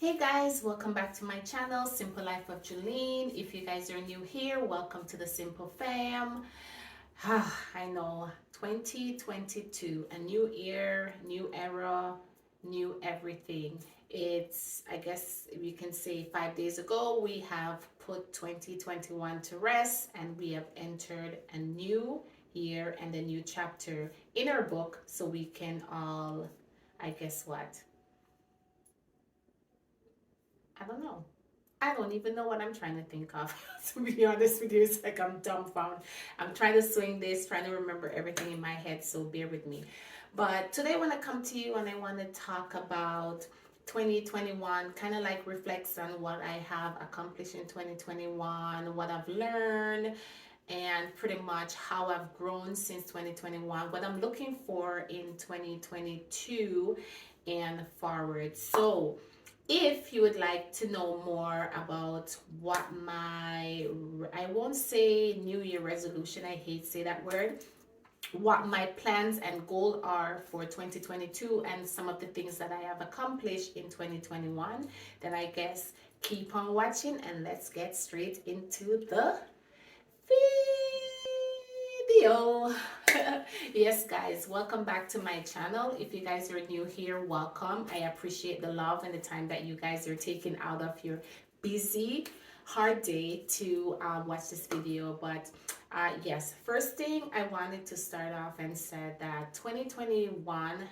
Hey guys, welcome back to my channel, Simple Life of Julene. If you guys are new here, welcome to the Simple Fam. I know 2022, a new year, new era, new everything. I guess we can say 5 days ago, we have put 2021 to rest and we have entered a new year and a new chapter in our book so we can all, I guess what? I don't know. I don't even know what I'm trying to think of. To be honest with you, it's like I'm dumbfounded. I'm trying to swing this, trying to remember everything in my head, so bear with me. But today I want to come to you and I want to talk about 2021, kind of like reflects on what I have accomplished in 2021, what I've learned, and pretty much how I've grown since 2021, what I'm looking for in 2022 and forward. So, if you would like to know more about what I won't say New Year resolution, I hate say that word, what my plans and goal are for 2022 and some of the things that I have accomplished in 2021, then I guess keep on watching and let's get straight into the video. Yes guys, welcome back to my channel. If you guys are new here, welcome. I appreciate the love and the time that you guys are taking out of your busy hard day to watch this video. But yes, first thing I wanted to start off and said that 2021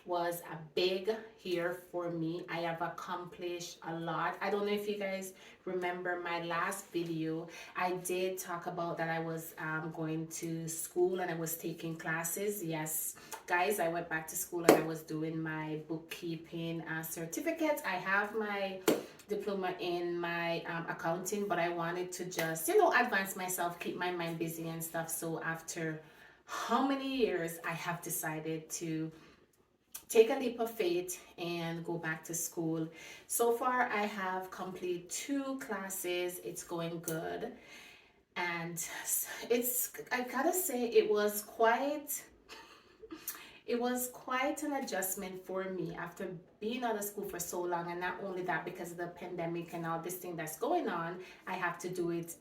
was a big year for me. I have accomplished a lot. I don't know if you guys remember my last video. I did talk about that I was going to school and I was taking classes. Yes, guys, I went back to school and I was doing my bookkeeping certificate. I have my diploma in my accounting, but I wanted to just, advance myself, keep my mind busy and stuff. So after how many years, I have decided to take a leap of faith and go back to school. So far, I have completed 2 classes. It's going good. And I gotta say, it was quite an adjustment for me after being out of school for so long. And not only that, because of the pandemic and all this thing that's going on, I have to do it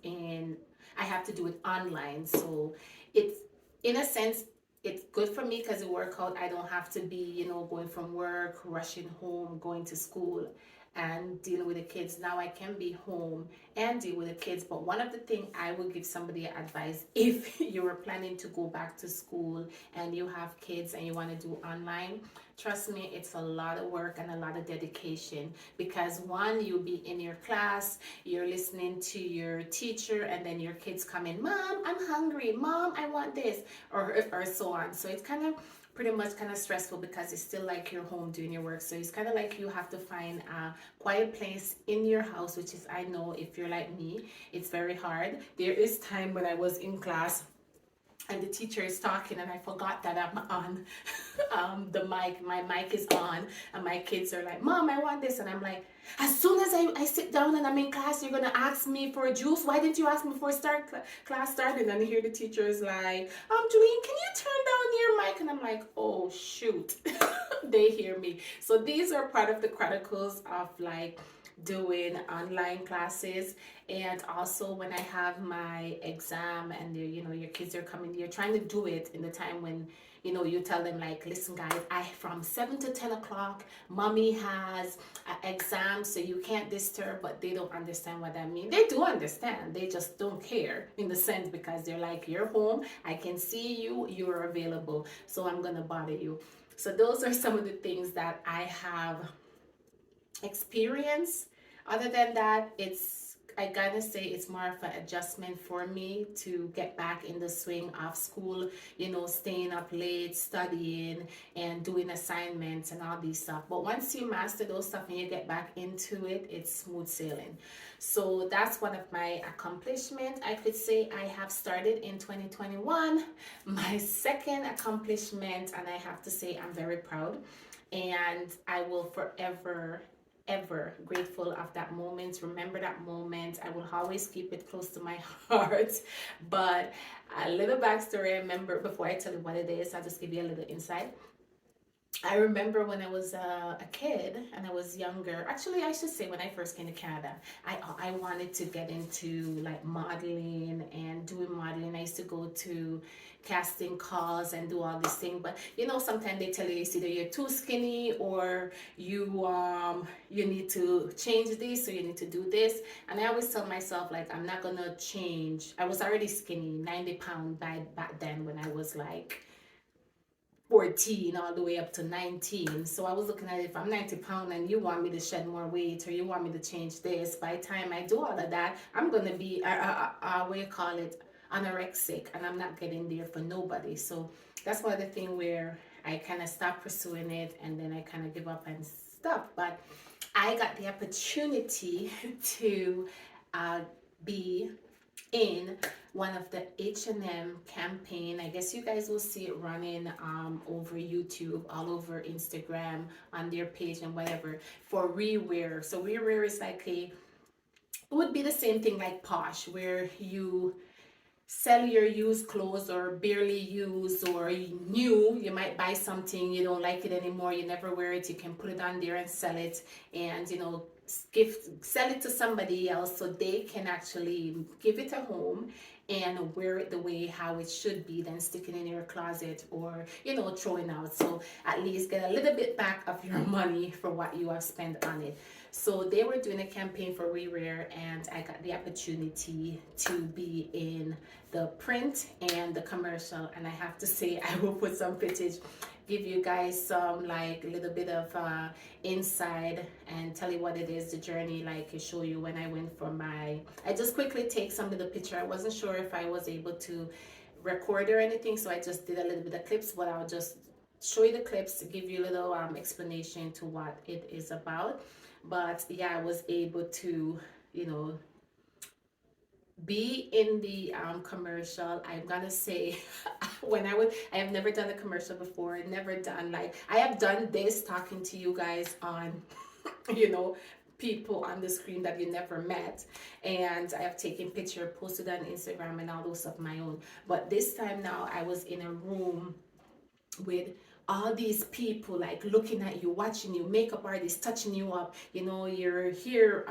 online. So it's, in a sense, it's good for me because it work out. I don't have to be, going from work, rushing home, going to school and dealing with the kids. Now I can be home and deal with the kids. But one of the things I would give somebody advice, if you were planning to go back to school and you have kids and you want to do online, trust me, it's a lot of work and a lot of dedication, because one, you'll be in your class, you're listening to your teacher, and then your kids come in, Mom, I'm hungry, Mom, I want this, or so on. So it's kind of pretty much kind of stressful because it's still like you're home doing your work. So it's kind of like you have to find a quiet place in your house, which is, I know if you're like me, it's very hard. There is time when I was in class and the teacher is talking and I forgot that I'm on the mic. My mic is on and my kids are like, Mom, I want this. And I'm like, as soon as I sit down and I'm in class, you're going to ask me for a juice. Why didn't you ask me before class started? And here the teacher is like, Julian, can you turn down your mic? And I'm like, oh, shoot. They hear me. So these are part of the chronicles of like doing online classes. And also when I have my exam and your kids are coming, you're trying to do it in the time when you tell them like, listen guys, from 7 to 10 o'clock mommy has an exam, so you can't disturb. But they don't understand what that means. They do understand, they just don't care in the sense, because they're like, you're home, I can see you, you're available, so I'm gonna bother you. So those are some of the things that I have experience. Other than that, I gotta say it's more of an adjustment for me to get back in the swing of school, staying up late, studying and doing assignments and all these stuff. But once you master those stuff and you get back into it, it's smooth sailing. So that's one of my accomplishments. I could say I have started in 2021. My second accomplishment, and I have to say I'm very proud, and I will forever ever grateful of that moment. Remember that moment. I will always keep it close to my heart. But a little backstory, I remember, before I tell you what it is, I'll just give you a little insight. I remember when I was a kid and I was younger. Actually, I should say when I first came to Canada, I wanted to get into like modeling and doing modeling. I used to go to casting calls and do all these things. But you know, sometimes they tell you it's either you're too skinny or you need to change this or you need to do this. And I always tell myself like I'm not gonna change. I was already skinny, 90 pounds by back then when I was like 14 all the way up to 19. So I was looking at it, if I'm 90 pounds and you want me to shed more weight or you want me to change this, by the time I do all of that, I'm going to be, what do you call it, anorexic, and I'm not getting there for nobody. So that's one of the thing where I kind of stopped pursuing it and then I kind of give up and stop. But I got the opportunity to uh, be in one of the H&M campaign. I guess you guys will see it running over YouTube, all over Instagram, on their page and whatever, for rewear. So rewear is like it would be the same thing like Posh, where you sell your used clothes or barely used or new. You might buy something, you don't like it anymore, you never wear it, you can put it on there and sell it, and sell it to somebody else so they can actually give it a home and wear it the way how it should be, then stick it in your closet or throwing out, so at least get a little bit back of your money for what you have spent on it. So they were doing a campaign for rewear and I got the opportunity to be in the print and the commercial, and I have to say I will put some footage, give you guys some like a little bit of inside and tell you what it is, the journey, like show you when I went for I just quickly take some of the picture. I wasn't sure if I was able to record or anything, so I just did a little bit of clips, but I'll just show you the clips, give you a little explanation to what it is about. But yeah, I was able to be in the commercial. I'm gonna say I have never done a commercial before, never done, like I have done this talking to you guys on you know people on the screen that you never met, and I have taken picture, posted on Instagram and all those of my own. But this time now I was in a room with all these people like looking at you, watching you, makeup artists touching you up, you're here,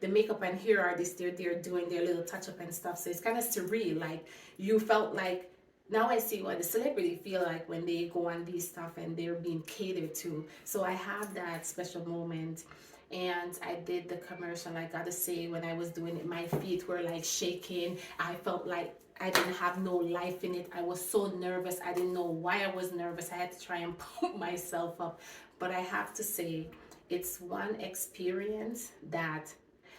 the makeup and hair artists, they're doing their little touch up and stuff. So it's kind of surreal, like you felt like, now I see what the celebrity feel like when they go on these stuff and they're being catered to. So I had that special moment and I did the commercial. I gotta say, when I was doing it, my feet were like shaking. I felt like I didn't have no life in it. I was so nervous. I didn't know why I was nervous. I had to try and pump myself up. But I have to say, it's one experience that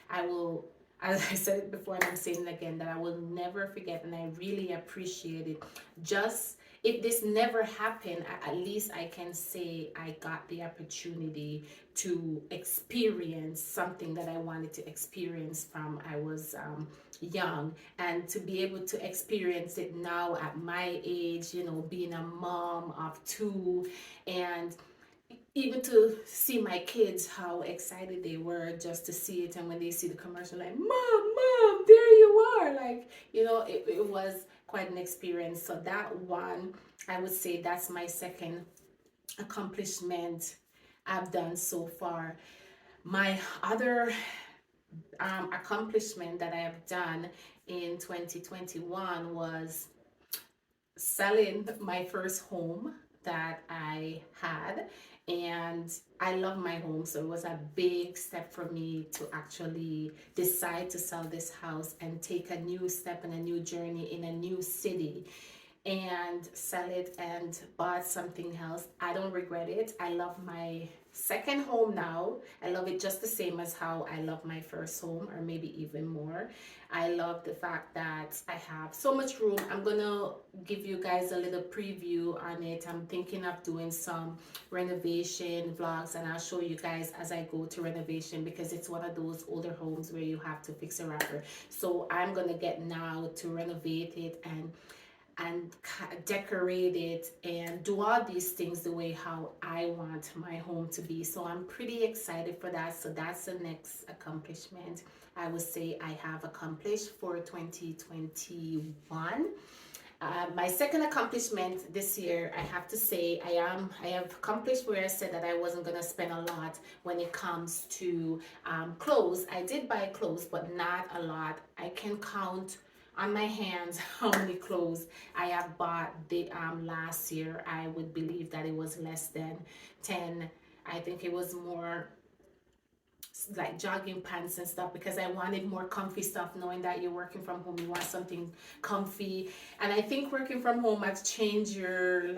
I will, as I said it before and I'm saying it again, that I will never forget, and I really appreciate it. Just if this never happened, at least I can say I got the opportunity to experience something that I wanted to experience from I was young, and to be able to experience it now at my age, being a mom of two, and even to see my kids, how excited they were just to see it, and when they see the commercial, like mom, there you are, like it was quite an experience. So that one, I would say that's my second accomplishment I've done so far. My other accomplishment that I have done in 2021 was selling my first home that I had. And I love my home, so it was a big step for me to actually decide to sell this house and take a new step and a new journey in a new city and sell it and bought something else. I don't regret it. I love my second home now. I love it just the same as how I love my first home, or maybe even more. I love the fact that I have so much room. I'm gonna give you guys a little preview on it. I'm thinking of doing some renovation vlogs, and I'll show you guys as I go to renovation, because it's one of those older homes where you have to fix a wrapper. So I'm gonna get now to renovate it and decorate it and do all these things the way how I want my home to be. So I'm pretty excited for that. So that's the next accomplishment I would say I have accomplished for 2021. My second accomplishment this year, I have to say, I have accomplished where I said that I wasn't gonna spend a lot when it comes to clothes. I did buy clothes, but not a lot. I can count on my hands how many clothes I have bought the last year. I would believe that it was less than 10. I think it was more like jogging pants and stuff, because I wanted more comfy stuff, knowing that you're working from home, you want something comfy. And I think working from home has changed your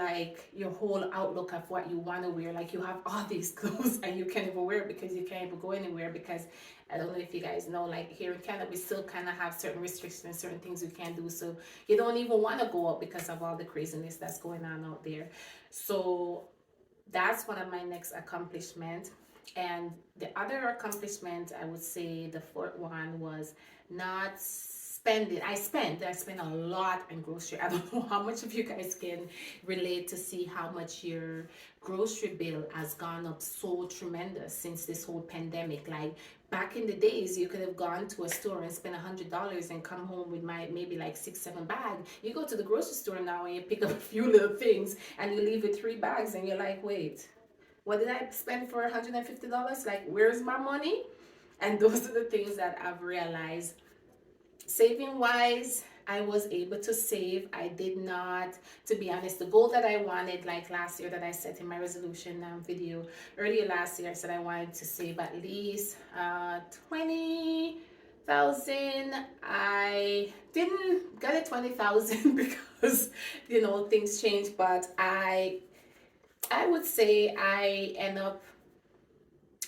whole outlook of what you want to wear. Like, you have all these clothes and you can't even wear it because you can't even go anywhere, because I don't know if you guys know, like here in Canada we still kind of have certain restrictions, certain things we can't do, so you don't even want to go out because of all the craziness that's going on out there. So that's one of my next accomplishments. And the other accomplishment, I would say the fourth one, was not spending. I spent a lot on grocery. I don't know how much of you guys can relate to see how much your grocery bill has gone up so tremendous since this whole pandemic. Like, back in the days, you could have gone to a store and spent $100 and come home with maybe like 6, 7 bags. You go to the grocery store now and you pick up a few little things and you leave with 3 bags, and you're like, wait, what did I spend for $150? Like, where's my money? And those are the things that I've realized. Saving wise, I was able to save. I did not, to be honest, the goal that I wanted, like last year, that I set in my resolution video earlier last year, I said I wanted to save at least 20,000. I didn't get it 20,000 because things change, but I would say I end up,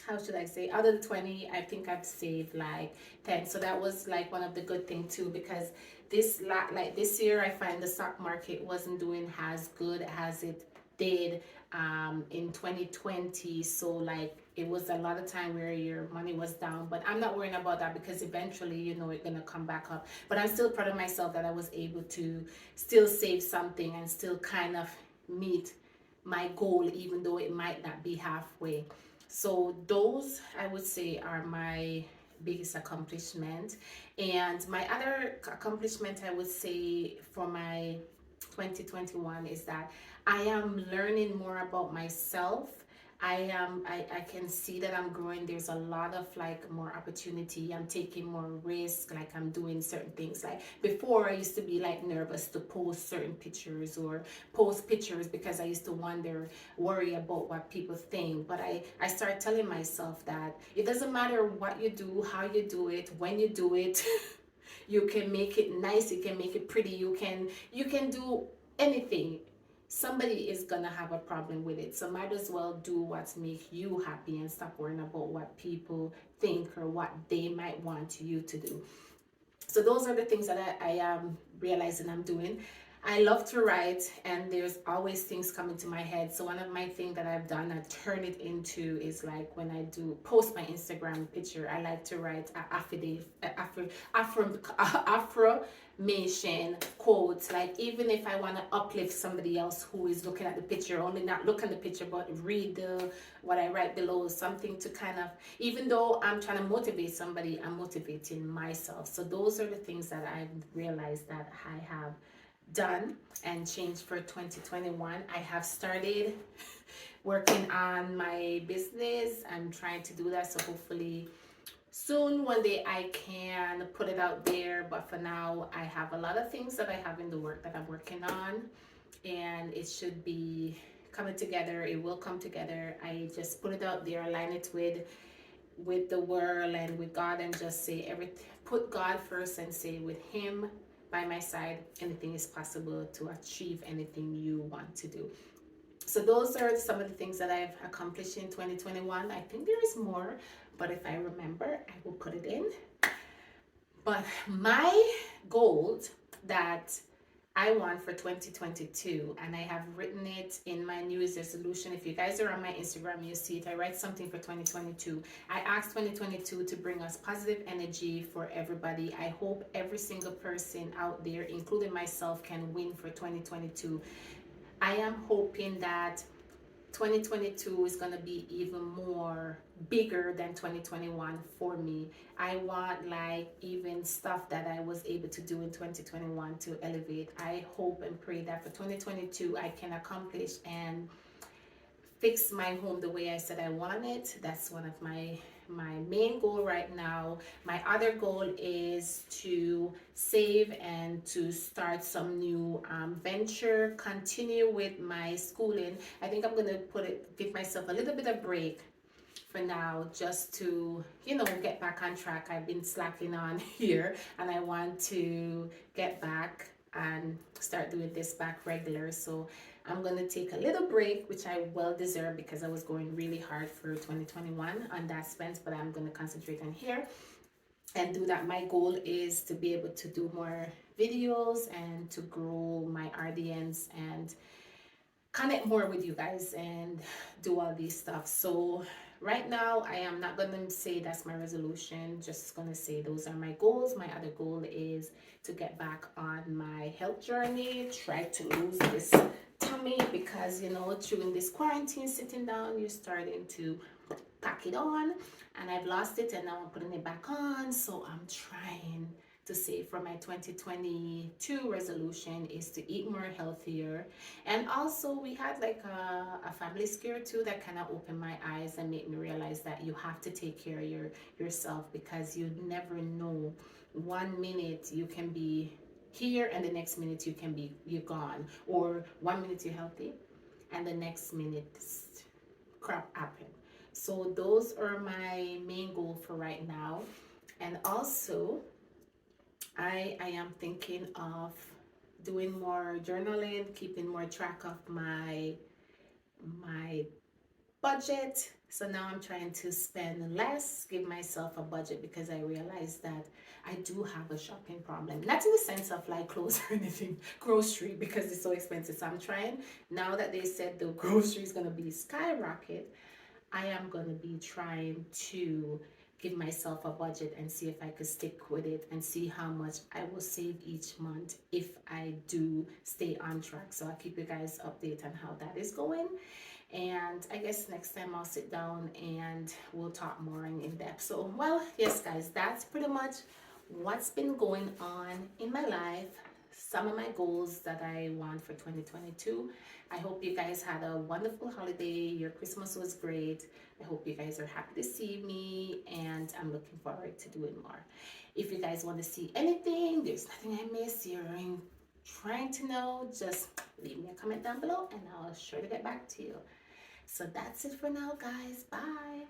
how should I say, out of the 20, I think I've saved like 10. So that was like one of the good things too, because this year I find the stock market wasn't doing as good as it did in 2020. So like, it was a lot of time where your money was down, but I'm not worrying about that, because eventually it's gonna come back up. But I'm still proud of myself that I was able to still save something and still kind of meet my goal, even though it might not be halfway. So those, I would say, are my biggest accomplishment. And my other accomplishment, I would say, for my 2021 is that I am learning more about myself. I can see that I'm growing. There's a lot of like more opportunity. I'm taking more risk. Like, I'm doing certain things. Like, before, I used to be like nervous to post certain pictures or post pictures, because I used to worry about what people think. But I started telling myself that it doesn't matter what you do, how you do it, when you do it. You can make it nice, you can make it pretty, you can do anything. Somebody is gonna have a problem with it, so might as well do what's make you happy and stop worrying about what people think or what they might want you to do. So those are the things that I am realizing I'm doing. I love to write, and there's always things coming to my head. So one of my things that I've done, I turn it into, is like, when I do post my Instagram picture, I like to write affirmation quotes. Like, even if I want to uplift somebody else who is looking at the picture, only not look at the picture, but read what I write below, something to kind of, even though I'm trying to motivate somebody, I'm motivating myself. So those are the things that I've realized that I have done and changed for 2021. I have started working on my business. I'm trying to do that, so hopefully soon, one day, I can put it out there. But for now, I have a lot of things that I have in the work that I'm working on, and it should be coming together. It will come together. I just put it out there, align it with the world and with God, and just say everything, put God first, and say, with Him by my side, anything is possible to achieve anything you want to do. So those are some of the things that I've accomplished in 2021. I think there is more, but if I remember, I will put it in. But my goals that I want for 2022, and I have written it in my New Year's resolution. If you guys are on my Instagram, you see it. I write something for 2022. I asked 2022 to bring us positive energy for everybody. I hope every single person out there, including myself, can win for 2022. I am hoping that 2022 is going to be even more bigger than 2021 for me. I want like even stuff that I was able to do in 2021 to elevate. I hope and pray that for 2022 I can accomplish and fix my home the way I said I want it. That's one of my main goal right now. My other goal is to save and to start some new venture, continue with my schooling. I think I'm gonna give myself a little bit of break for now, just to get back on track. I've been slacking on here and I want to get back and start doing this back regular. So I'm going to take a little break, which I well deserve because I was going really hard for 2021 on that spends, but I'm going to concentrate on here and do that. My goal is to be able to do more videos and to grow my RDNs and connect more with you guys and do all these stuff. So right now I am not gonna say that's my resolution, just gonna say those are my goals. My other goal is to get back on my health journey, try to lose this tummy because during this quarantine sitting down you're starting to pack it on, and I've lost it and now I'm putting it back on. So I'm trying to say for my 2022 resolution is to eat more healthier. And also we had like a family scare too that kind of opened my eyes and made me realize that you have to take care of yourself, because you never know. 1 minute you can be here and the next minute you're gone, or 1 minute you're healthy and the next minute crap happen. So those are my main goal for right now. And also I am thinking of doing more journaling, keeping more track of my budget. So now I'm trying to spend less, give myself a budget, because I realized that I do have a shopping problem. Not in the sense of like clothes or anything, grocery, because it's so expensive. So I'm trying, now that they said the grocery is going to be skyrocket, I am going to be trying to give myself a budget and see if I could stick with it and see how much I will save each month if I do stay on track. So I'll keep you guys updated on how that is going. And I guess next time I'll sit down and we'll talk more in depth. So, well, yes, guys, that's pretty much what's been going on in my life. Some of my goals that I want for 2022. I hope you guys had a wonderful holiday. Your Christmas was great. I hope you guys are happy to see me, and I'm looking forward to doing more. If you guys want to see anything, there's nothing I miss, you're trying to know, just leave me a comment down below and I'll sure to get back to you. So that's it for now, guys. Bye.